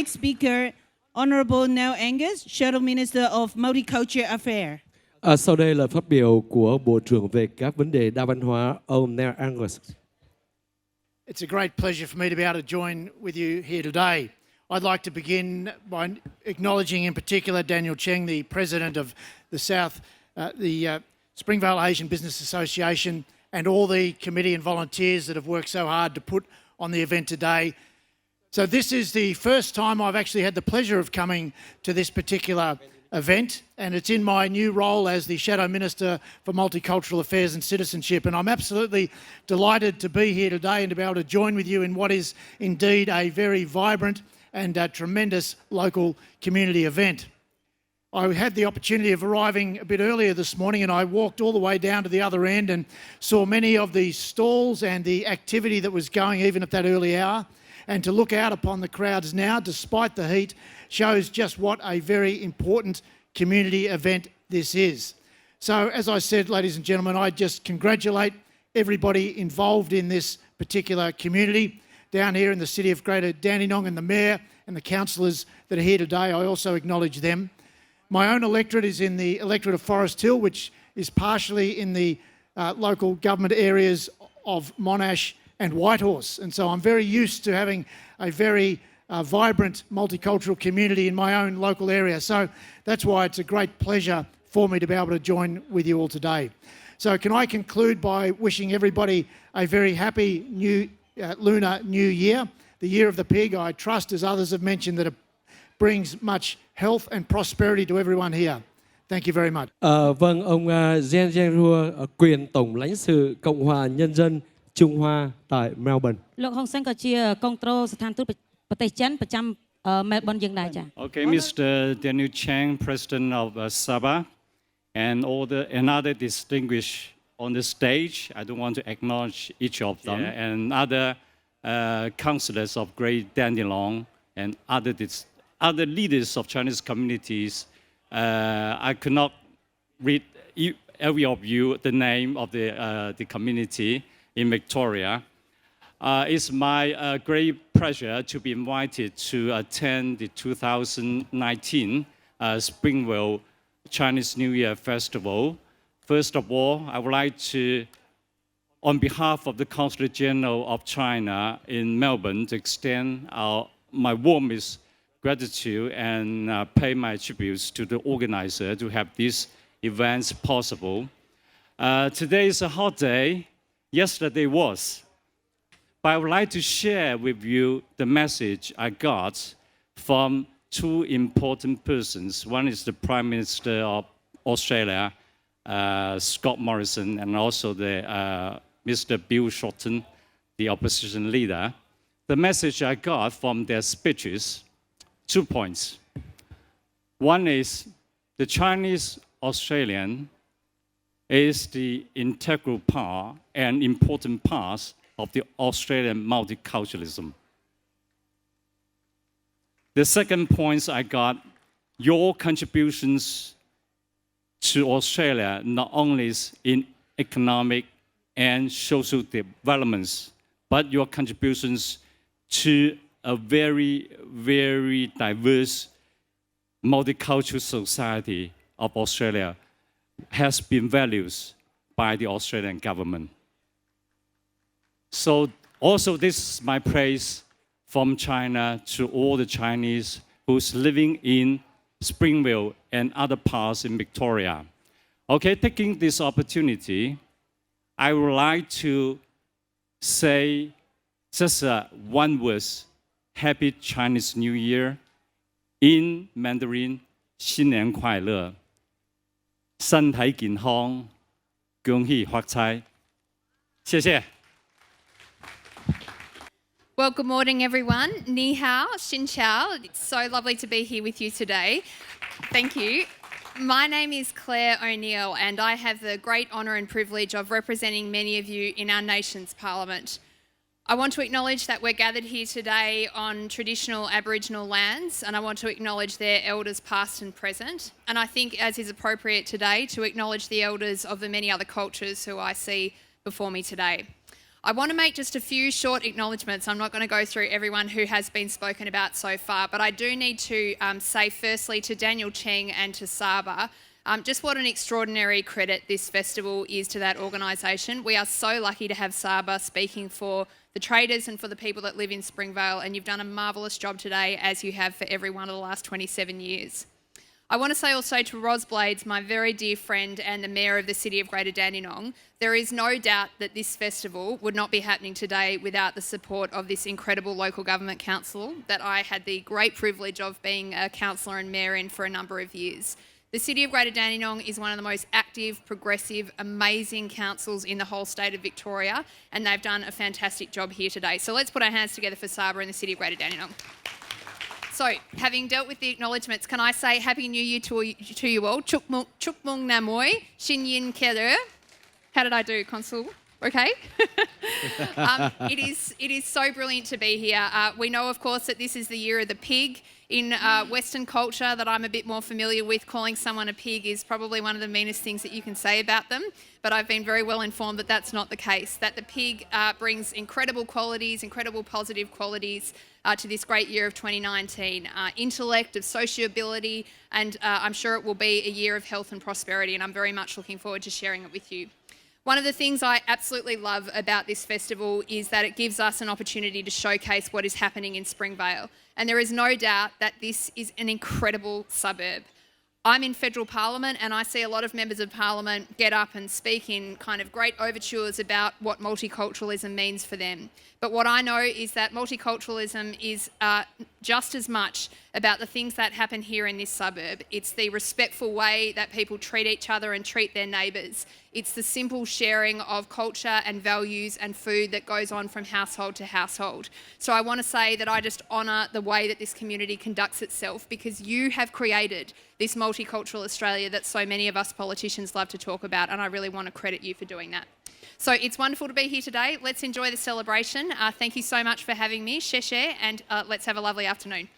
next speaker, Honorable Nell Angus, Shuttle Minister of Multicultural Affairs. Sau đây là phát biểu của Bộ trưởng về các vấn đề đa văn hóa, ông Neil Angus. It's a great pleasure for me to be able to join with you here today. I'd like to begin by acknowledging in particular Daniel Cheng, the President of the Springvale Asian Business Association, and all the committee and volunteers that have worked so hard to put on the event today. So this is the first time I've actually had the pleasure of coming to this particular event, and it's in my new role as the Shadow Minister for Multicultural Affairs and Citizenship, and I'm absolutely delighted to be here today and to be able to join with you in what is indeed a very vibrant and a tremendous local community event. I had the opportunity of arriving a bit earlier this morning, and I walked all the way down to the other end and saw many of the stalls and the activity that was going even at that early hour. And to look out upon the crowds now, despite the heat, shows just what a very important community event this is. So, as I said, ladies and gentlemen, I just congratulate everybody involved in this particular community down here in the City of Greater Dandenong, and the Mayor and the councillors that are here today. I also acknowledge them. My own electorate is in the electorate of Forest Hill, which is partially in the local government areas of Monash and Whitehorse. And so I'm very used to having a very vibrant multicultural community in my own local area. So that's why it's a great pleasure for me to be able to join with you all today. So can I conclude by wishing everybody a very happy new Lunar New Year, the year of the pig. I trust, as others have mentioned, that it brings much health and prosperity to everyone here. Thank you very much. Vâng, ông Jean Jean-Rua, quyền Tổng lãnh sự Cộng hòa Nhân dân Trung Hoa tại Melbourne. លោកហ៊ុនសែនក៏ជា control ស្ថានទូតប្រទេសចិនប្រចាំ Melbourne យើងដែរចា៎ Okay, Mr. Daniel Cheng, President of Sabah, and all the another distinguished on the stage. I don't want to acknowledge each of them, and other councillors of Great Dandenong and other leaders of Chinese communities. I could not read every of you the name of the community in Victoria. It's my great pleasure to be invited to attend the 2019 Springvale Chinese New Year Festival. First of all, I would like to, on behalf of the Consulate General of China in Melbourne, to extend my warmest gratitude and pay my tributes to the organizer to have these events possible. Today is a hot day. Yesterday was. But I would like to share with you the message I got from two important persons. One is the Prime Minister of Australia, Scott Morrison, and also Mr. Bill Shorten, the opposition leader. The message I got from their speeches, 2 points. One is the Chinese-Australian is the integral part and important part of the Australian multiculturalism. The second point I got, your contributions to Australia not only is in economic and social developments, but your contributions to a very, very diverse multicultural society of Australia has been valued by the Australian government. So also this is my praise from China to all the Chinese who's living in Springvale and other parts in Victoria. Okay, taking this opportunity, I would like to say just one word, Happy Chinese New Year in Mandarin, 新年快乐，身体健康，恭喜發財，謝謝。Well, good morning, everyone. Ni hao, xin chao. It's so lovely to be here with you today. Thank you. My name is Claire O'Neill, and I have the great honour and privilege of representing many of you in our nation's parliament. I want to acknowledge that we're gathered here today on traditional Aboriginal lands, and I want to acknowledge their elders past and present. And I think, as is appropriate today, to acknowledge the elders of the many other cultures who I see before me today. I want to make just a few short acknowledgements. I'm not going to go through everyone who has been spoken about so far, but I do need to say firstly to Daniel Cheng and to Saba, just what an extraordinary credit this festival is to that organisation. We are so lucky to have Saba speaking for the traders and for the people that live in Springvale, and you've done a marvellous job today, as you have for every one of the last 27 years. I want to say also to Ros Blades, my very dear friend and the Mayor of the City of Greater Dandenong, there is no doubt that this festival would not be happening today without the support of this incredible local government council that I had the great privilege of being a councillor and mayor in for a number of years. The City of Greater Dandenong is one of the most active, progressive, amazing councils in the whole state of Victoria, and they've done a fantastic job here today. So let's put our hands together for Saba and the City of Greater Dandenong. So, having dealt with the acknowledgements, can I say Happy New Year to you all? Chuk mung namoy, shin yin keru. How did I do, Consul? Okay. It is so brilliant to be here. We know, of course, that this is the year of the pig. In Western culture that I'm a bit more familiar with, calling someone a pig is probably one of the meanest things that you can say about them. But I've been very well informed that that's not the case, that the pig brings incredible qualities, incredible positive qualities to this great year of 2019. Intellect, of sociability, and I'm sure it will be a year of health and prosperity, and I'm very much looking forward to sharing it with you. One of the things I absolutely love about this festival is that it gives us an opportunity to showcase what is happening in Springvale. And there is no doubt that this is an incredible suburb. I'm in federal parliament and I see a lot of members of parliament get up and speak in kind of great overtures about what multiculturalism means for them. But what I know is that multiculturalism is just as much about the things that happen here in this suburb. It's the respectful way that people treat each other and treat their neighbours. It's the simple sharing of culture and values and food that goes on from household to household. So I want to say that I just honour the way that this community conducts itself, because you have created this multicultural Australia that so many of us politicians love to talk about, and I really want to credit you for doing that. So it's wonderful to be here today. Let's enjoy the celebration. Thank you so much for having me, Sheshe, and let's have a lovely afternoon.